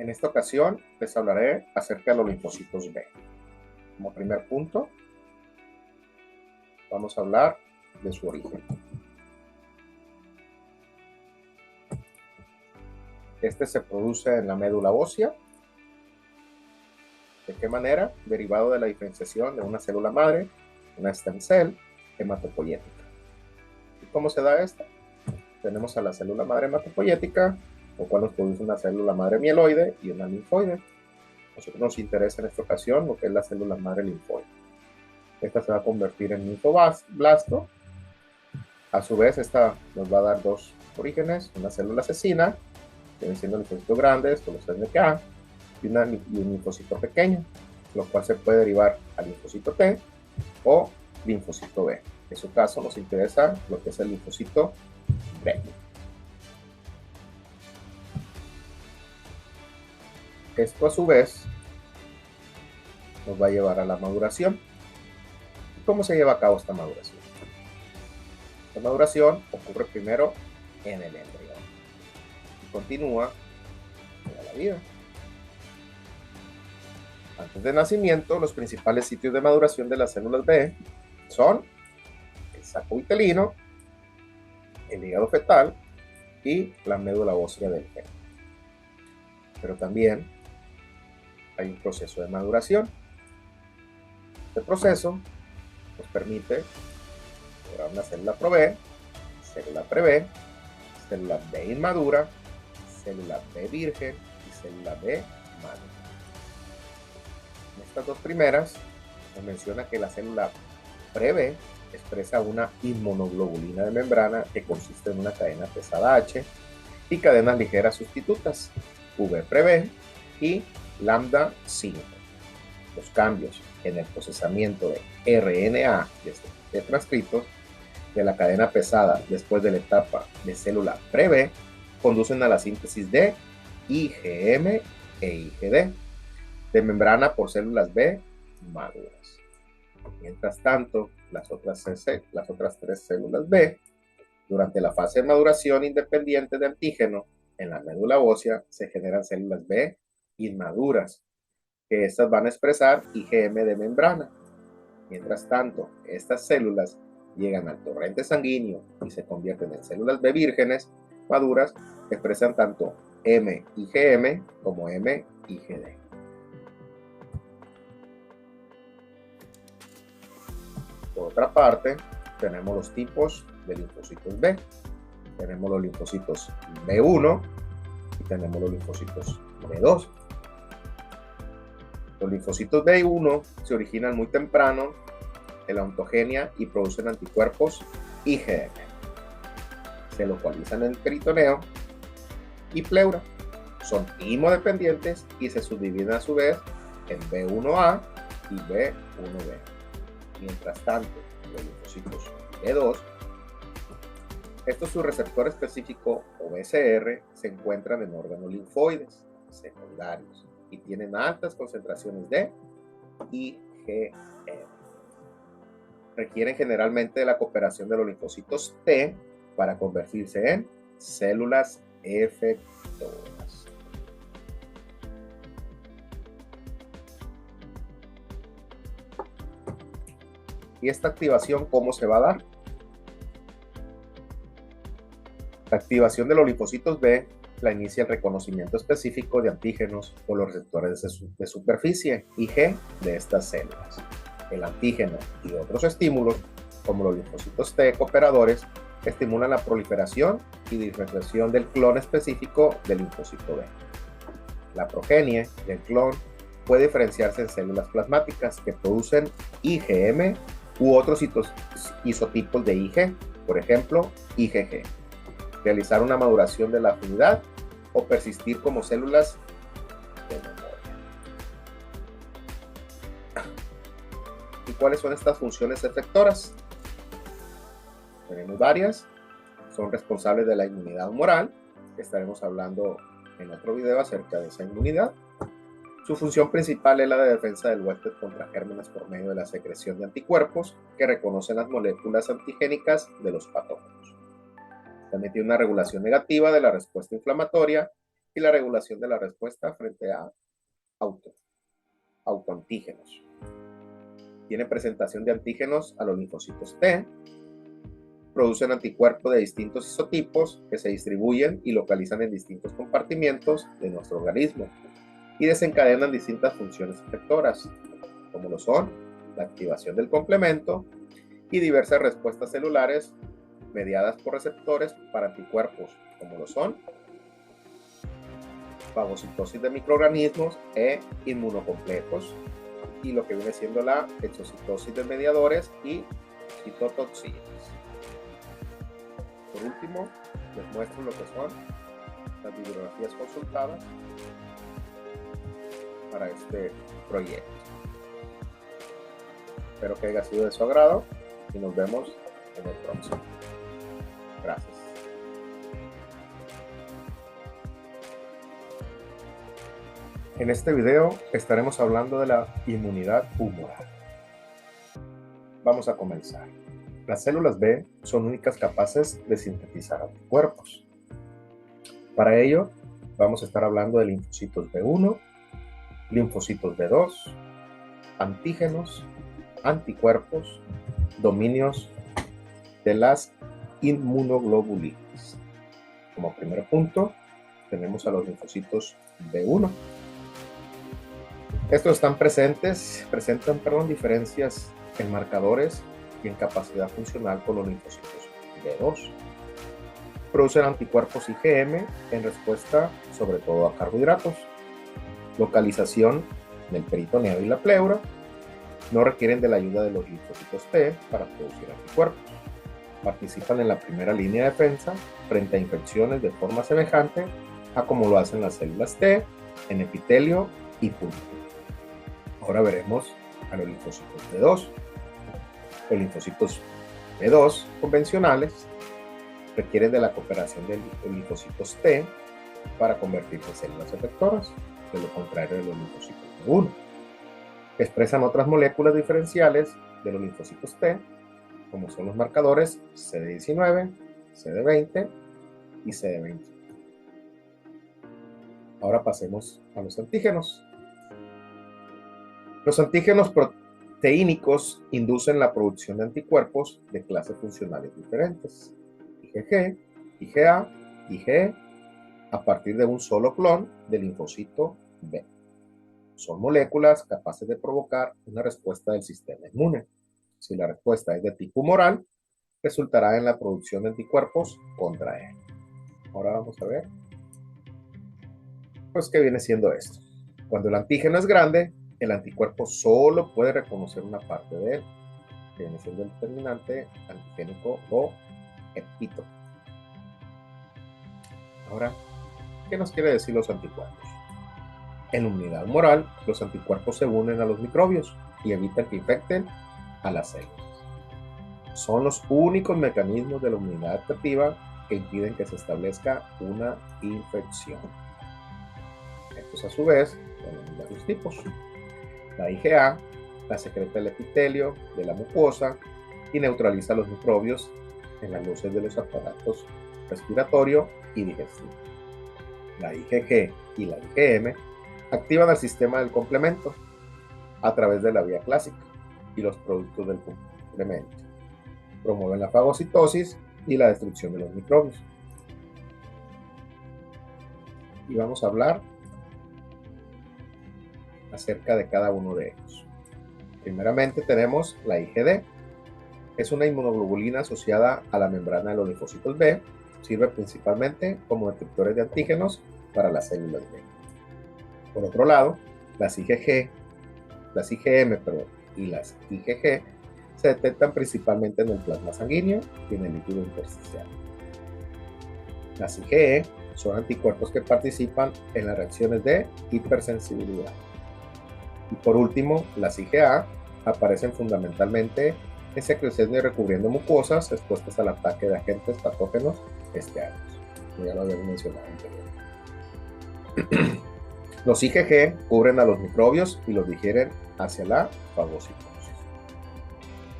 En esta ocasión les hablaré acerca de los linfocitos B. Como primer punto, vamos a hablar de su origen. Este se produce en la médula ósea. ¿De qué manera? Derivado de la diferenciación de una célula madre, una stem cell hematopoyética. ¿Y cómo se da esta? Tenemos a la célula madre hematopoyética, lo cual nos produce una célula madre mieloide y una linfoide. A nosotros nos interesa en esta ocasión lo que es la célula madre linfoide. Esta se va a convertir en linfoblasto. A su vez, esta nos va a dar dos orígenes, una célula asesina, que vienen siendo linfocitos grandes, con los NK, y un linfocito pequeño, lo cual se puede derivar al linfocito T o linfocito B. En su caso nos interesa lo que es el linfocito B. Esto a su vez nos va a llevar a la maduración. ¿Cómo se lleva a cabo esta maduración? La maduración ocurre primero en el embrión y continúa toda la vida. Antes del nacimiento, los principales sitios de maduración de las células B son el saco uterino, el hígado fetal y la médula ósea del feto. Pero también hay un proceso de maduración. Este proceso nos permite lograr una célula pro-B, célula pre-B, célula B inmadura, célula B virgen y célula B madura. En estas dos primeras nos menciona que la célula pre-B expresa una inmunoglobulina de membrana que consiste en una cadena pesada H y cadenas ligeras sustitutas, V pre-B y lambda 5. Los cambios en el procesamiento de RNA de transcritos de la cadena pesada después de la etapa de célula pre-B conducen a la síntesis de IgM e IgD de membrana por células B maduras. Mientras tanto, las otras tres células B, durante la fase de maduración independiente de antígeno en la médula ósea, se generan células B inmaduras, que estas van a expresar IgM de membrana. Mientras tanto, estas células llegan al torrente sanguíneo y se convierten en células B vírgenes maduras, que expresan tanto MIgM como MIgD. Por otra parte, tenemos los tipos de linfocitos B. Tenemos los linfocitos B1 y tenemos los linfocitos B2. Los linfocitos B1 se originan muy temprano en la ontogenia y producen anticuerpos IgM. Se localizan en el peritoneo y pleura. Son himodependientes y se subdividen a su vez en B1A y B1B. Mientras tanto, los linfocitos B2, su receptor específico o BCR, se encuentran en órganos linfoides secundarios y tienen altas concentraciones de IgM. Requieren generalmente de la cooperación de los linfocitos T para convertirse en células efectoras. ¿Y esta activación cómo se va a dar? La activación de los linfocitos B la inicia el reconocimiento específico de antígenos por los receptores de superficie, IG, de estas células. El antígeno y otros estímulos, como los linfocitos T cooperadores, estimulan la proliferación y diferenciación del clon específico del linfocito B. La progenie del clon puede diferenciarse en células plasmáticas que producen IgM u otros isotipos de Ig, por ejemplo, IgG. Realizar una maduración de la afinidad o persistir como células de memoria. ¿Y cuáles son estas funciones efectoras? Tenemos varias. Son responsables de la inmunidad humoral, que estaremos hablando en otro video acerca de esa inmunidad. Su función principal es la de defensa del huésped contra gérmenes por medio de la secreción de anticuerpos que reconocen las moléculas antigénicas de los patógenos. También tiene una regulación negativa de la respuesta inflamatoria y la regulación de la respuesta frente a autoantígenos. Tiene presentación de antígenos a los linfocitos T, producen anticuerpos de distintos isotipos que se distribuyen y localizan en distintos compartimientos de nuestro organismo y desencadenan distintas funciones efectoras, como lo son la activación del complemento y diversas respuestas celulares mediadas por receptores para anticuerpos, como lo son fagocitosis de microorganismos e inmunocomplejos, y lo que viene siendo la exocitosis de mediadores y citotoxinas. Por último, les muestro lo que son las bibliografías consultadas para este proyecto. Espero que haya sido de su agrado y nos vemos en el próximo. Gracias. En este video estaremos hablando de la inmunidad humoral. Vamos a comenzar. Las células B son únicas capaces de sintetizar anticuerpos. Para ello, vamos a estar hablando de linfocitos B1, linfocitos B2, antígenos, anticuerpos, dominios de las inmunoglobulinas. Como primer punto, tenemos a los linfocitos B1. Estos presentan diferencias en marcadores y en capacidad funcional con los linfocitos B2. Producen anticuerpos IgM en respuesta sobre todo a carbohidratos. Localización del peritoneo y la pleura. No requieren de la ayuda de los linfocitos T para producir anticuerpos. Participan en la primera línea de defensa frente a infecciones de forma semejante a como lo hacen las células T en epitelio y pulmón. Ahora veremos a los linfocitos B2. Los linfocitos B2 convencionales requieren de la cooperación de los linfocitos T para convertirse en células efectoras, de lo contrario de los linfocitos B1. Expresan otras moléculas diferenciales de los linfocitos T, como son los marcadores CD19, CD20 y CD20. Ahora pasemos a los antígenos. Los antígenos proteínicos inducen la producción de anticuerpos de clases funcionales diferentes, IgG, IgA, IgE, a partir de un solo clon del linfocito B. Son moléculas capaces de provocar una respuesta del sistema inmune. Si la respuesta es de tipo humoral, resultará en la producción de anticuerpos contra él. Ahora vamos a ver, pues, ¿qué viene siendo esto? Cuando el antígeno es grande, el anticuerpo solo puede reconocer una parte de él, que viene siendo el determinante antigénico o epítope. Ahora, ¿qué nos quiere decir los anticuerpos? En la inmunidad humoral, los anticuerpos se unen a los microbios y evitan que infecten a las células. Son los únicos mecanismos de la inmunidad adaptativa que impiden que se establezca una infección. Estos, a su vez, tienen varios tipos. La IgA la secreta el epitelio de la mucosa y neutraliza los microbios en las luces de los aparatos respiratorio y digestivo. La IgG y la IgM activan el sistema del complemento a través de la vía clásica y los productos del complemento. Promueven la fagocitosis y la destrucción de los microbios. Y vamos a hablar acerca de cada uno de ellos. Primeramente tenemos la IgD. Es una inmunoglobulina asociada a la membrana de los linfocitos B. Sirve principalmente como detectores de antígenos para las células B. Por otro lado, las IgM y las IgG se detectan principalmente en el plasma sanguíneo y en el líquido intersticial. Las IgE son anticuerpos que participan en las reacciones de hipersensibilidad. Y por último, las IgA aparecen fundamentalmente en secreción y recubriendo mucosas expuestas al ataque de agentes patógenos externos. Ya lo habíamos mencionado anteriormente. Los IgG cubren a los microbios y los digieren hacia la fagocitosis.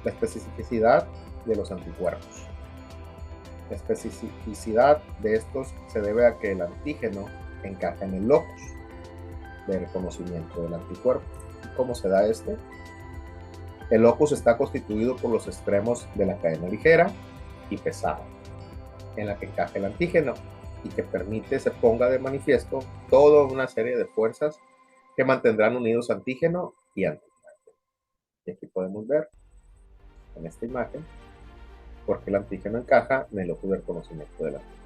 La especificidad de los anticuerpos. La especificidad de estos se debe a que el antígeno encaja en el locus de reconocimiento del anticuerpo. ¿Cómo se da este? El locus está constituido por los extremos de la cadena ligera y pesada, en la que encaja el antígeno y que permite se ponga de manifiesto toda una serie de fuerzas que mantendrán unidos antígeno y antígeno. Y aquí podemos ver en esta imagen porque el antígeno encaja en el locus de reconocimiento del antígeno.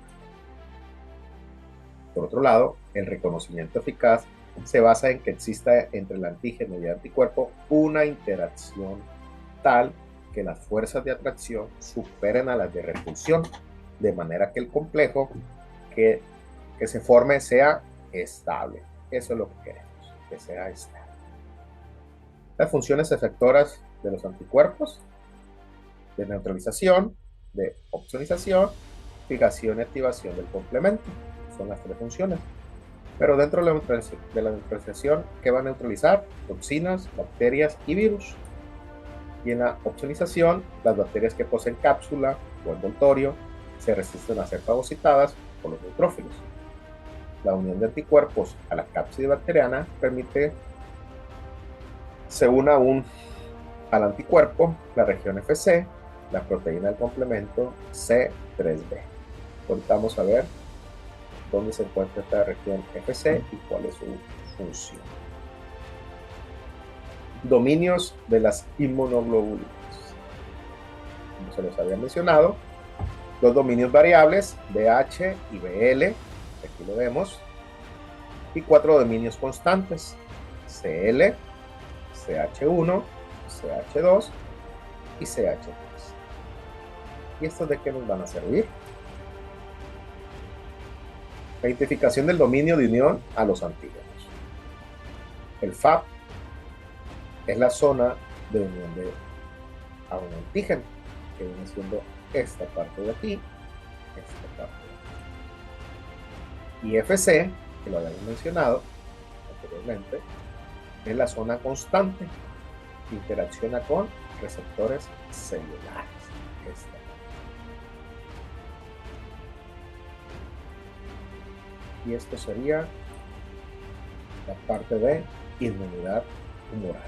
Por otro lado, el reconocimiento eficaz se basa en que exista entre el antígeno y el anticuerpo una interacción tal que las fuerzas de atracción superen a las de repulsión, de manera que el complejo que se forme sea estable. Eso es lo que queremos, que sea estable. Las funciones efectoras de los anticuerpos: de neutralización, de opsonización, fijación y activación del complemento. Son las tres funciones. Pero dentro de la neutralización, ¿qué va a neutralizar? Toxinas, bacterias y virus. Y en la opsonización, las bacterias que poseen cápsula o envoltorio se resisten a ser fagocitadas por los neutrófilos. La unión de anticuerpos a la cápside bacteriana permite se una al anticuerpo la región Fc, la proteína del complemento C3b. Ahorita vamos a ver dónde se encuentra esta región Fc y cuál es su función. Dominios de las inmunoglobulinas. Como se los había mencionado, dos dominios variables, BH y BL, aquí lo vemos, y cuatro dominios constantes, CL, CH1, CH2 y CH3. ¿Y estos de qué nos van a servir? La identificación del dominio de unión a los antígenos. El FAP es la zona de unión a un antígeno, que viene siendo esta parte de aquí, esta parte de aquí. Y FC, que lo habíamos mencionado anteriormente, es la zona constante que interacciona con receptores celulares. Y esto sería la parte de inmunidad humoral.